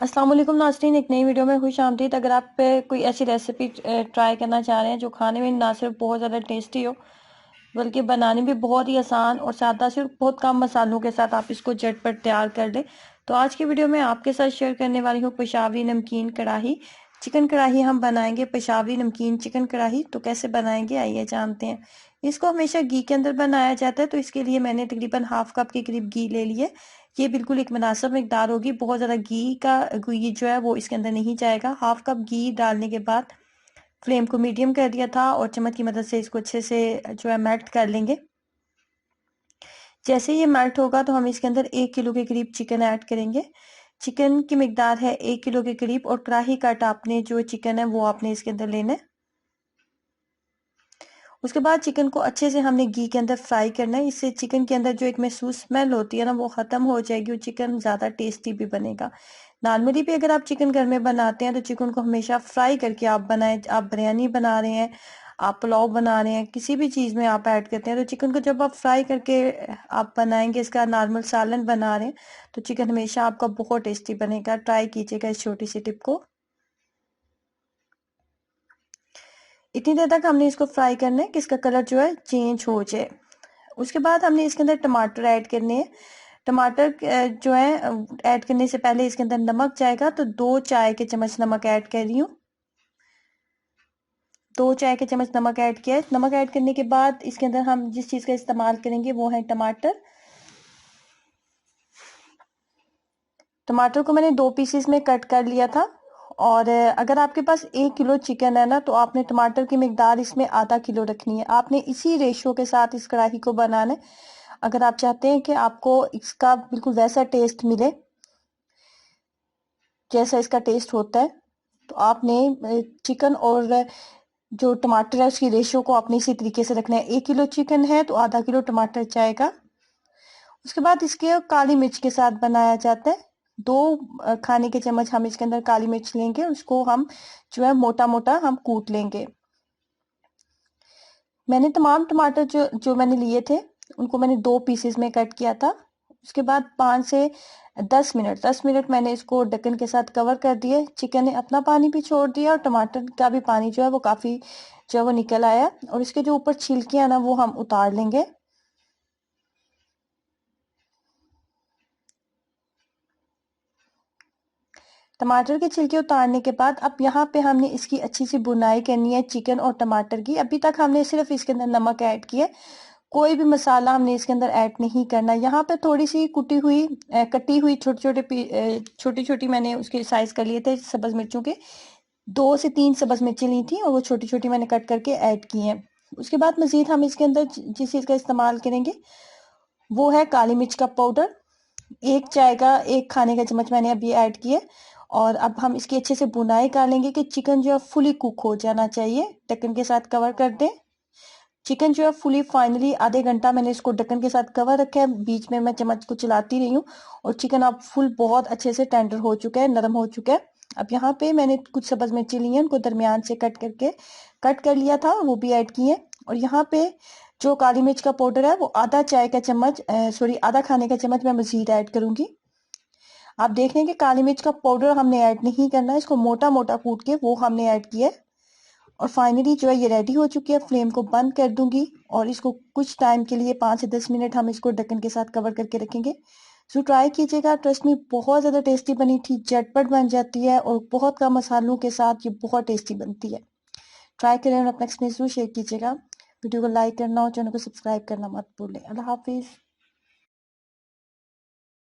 अस्सलाम वालेकुम नाज़रीन, एक नई वीडियो में खुश आमदीद। अगर आप कोई ऐसी रेसिपी ट्राई करना चाह रहे हैं जो खाने में ना सिर्फ बहुत ज़्यादा टेस्टी हो बल्कि बनाने भी बहुत ही आसान और सादा, सिर्फ बहुत कम मसालों के साथ आप इसको झटपट तैयार कर लें, तो आज की वीडियो में आपके साथ शेयर करने वाली हूँ पेशावरी नमकीन कढ़ाई चिकन कढ़ाई। हम बनाएंगे पेशावरी नमकीन चिकन कढ़ाई। तो कैसे बनाएंगे आइए जानते हैं। इसको हमेशा घी के अंदर बनाया जाता है, तो इसके लिए मैंने तकरीबन हाफ कप के करीब घी ले लिए। ये बिल्कुल एक मुनासिब मिकदार होगी, बहुत ज़्यादा घी जो है वो इसके अंदर नहीं जाएगा। हाफ कप घी डालने के बाद फ्लेम को मीडियम कर दिया था और चम्मच की मदद से इसको अच्छे से जो है मेल्ट कर लेंगे। जैसे ये मेल्ट होगा तो हम इसके अंदर 1 किलो के करीब चिकन ऐड करेंगे। चिकन की मिकदार है 1 किलो के करीब और कढ़ाई कट आपने जो चिकन है वो आपने इसके अंदर लेना है। उसके बाद चिकन को अच्छे से हमने घी के अंदर फ्राई करना है। इससे चिकन के अंदर जो एक महसूस स्मेल होती है ना वो खत्म हो जाएगी और चिकन ज़्यादा टेस्टी भी बनेगा। नॉर्मली भी अगर आप चिकन घर में बनाते हैं तो चिकन को हमेशा फ्राई करके आप बनाएं। आप बिरयानी बना रहे हैं, आप पुलाव बना रहे हैं, किसी भी चीज़ में आप ऐड करते हैं तो चिकन को जब आप फ्राई करके आप बनाएंगे, इसका नॉर्मल सालन बना रहे हैं, तो चिकन हमेशा आपका बहुत टेस्टी बनेगा। ट्राई कीजिएगा इस छोटी सी टिप को। इतनी देर तक हमने इसको फ्राई करना है कि इसका कलर जो है चेंज हो जाए। उसके बाद हमने इसके अंदर टमाटर ऐड करने हैं। टमाटर जो है ऐड करने से पहले इसके अंदर नमक जाएगा, तो 2 चाय के चम्मच नमक ऐड कर रही हूँ। 2 चाय के चम्मच नमक ऐड किया है। नमक ऐड करने के बाद इसके अंदर हम जिस चीज़ का इस्तेमाल करेंगे वो है टमाटर। टमाटर को मैंने 2 पीसेस में कट कर लिया था। और अगर आपके पास 1 किलो चिकन है ना तो आपने टमाटर की मिकदार इसमें ½ किलो रखनी है। आपने इसी रेशो के साथ इस कढ़ाई को बनाना है। अगर आप चाहते हैं कि आपको इसका बिल्कुल वैसा टेस्ट मिले जैसा इसका टेस्ट होता है, तो आपने चिकन और जो टमाटर है उसकी रेशो को आपने इसी तरीके से रखना है। 1 किलो चिकन है तो ½ किलो टमाटर जाएगा। उसके बाद इसके काली मिर्च के साथ बनाया जाता है। 2 खाने के चम्मच हम इसके अंदर काली मिर्च लेंगे, उसको हम जो है मोटा मोटा हम कूट लेंगे। मैंने तमाम टमाटर जो जो मैंने लिए थे उनको मैंने 2 पीसेस में कट किया था। उसके बाद 5 से 10 मिनट मैंने इसको ढक्कन के साथ कवर कर दिए। चिकन ने अपना पानी भी छोड़ दिया और टमाटर का भी पानी जो है वो काफी जो है वो निकल आया। और इसके जो ऊपर छिलकियां ना वो हम उतार लेंगे। टमाटर के छिलके उतारने के बाद अब यहाँ पे हमने इसकी अच्छी सी बुनाई करनी है चिकन और टमाटर की। अभी तक हमने सिर्फ इसके अंदर नमक ऐड किया, कोई भी मसाला हमने इसके अंदर ऐड नहीं करना। यहाँ पे थोड़ी सी कटी हुई छोटी छोटी मैंने उसके साइज कर लिए थे सब्ज मिर्चों के। 2 से 3 सब्ज मिर्ची ली थी और वो छोटी छोटी मैंने कट करके ऐड की हैं। उसके बाद मजीद हम इसके अंदर जिस चीज़ का इस्तेमाल करेंगे वो है काली मिर्च का पाउडर। 1 खाने का चम्मच मैंने अभी ऐड किया। और अब हम इसकी अच्छे से बुनाई कर लेंगे कि चिकन जो है फुली कुक हो जाना चाहिए। ढक्कन के साथ कवर कर दें। चिकन जो है फुली फाइनली आधे घंटा मैंने इसको ढक्कन के साथ कवर रखा है। बीच में मैं चम्मच को चलाती रही हूँ और चिकन अब फुल बहुत अच्छे से टेंडर हो चुका है, नरम हो चुका है। अब यहाँ पे मैंने कुछ सब्ज मिर्ची ली है, उनको दरमियान से कट कर लिया था, वो भी ऐड किए। और यहाँ पे जो काली मिर्च का पाउडर है वो आधा खाने का चम्मच मैं मजीद ऐड करूंगी। आप देख रहे हैं कि काली मिर्च का पाउडर हमने ऐड नहीं करना है, इसको मोटा मोटा कूट के वो हमने ऐड किया है। और फाइनली जो है ये रेडी हो चुकी है। फ्लेम को बंद कर दूंगी और इसको कुछ टाइम के लिए 5 से 10 मिनट हम इसको ढक्कन के साथ कवर करके रखेंगे। सो ट्राई कीजिएगा, ट्रस्ट मी बहुत ज़्यादा टेस्टी बनी थी, झटपट बन जाती है और बहुत कम मसालों के साथ ये बहुत टेस्टी बनती है। ट्राई करें और अपना एक्सपीरियंस जरूर शेयर कीजिएगा। वीडियो को लाइक करना और चैनल को सब्सक्राइब करना मत भूलें। अल्लाह हाफिज़।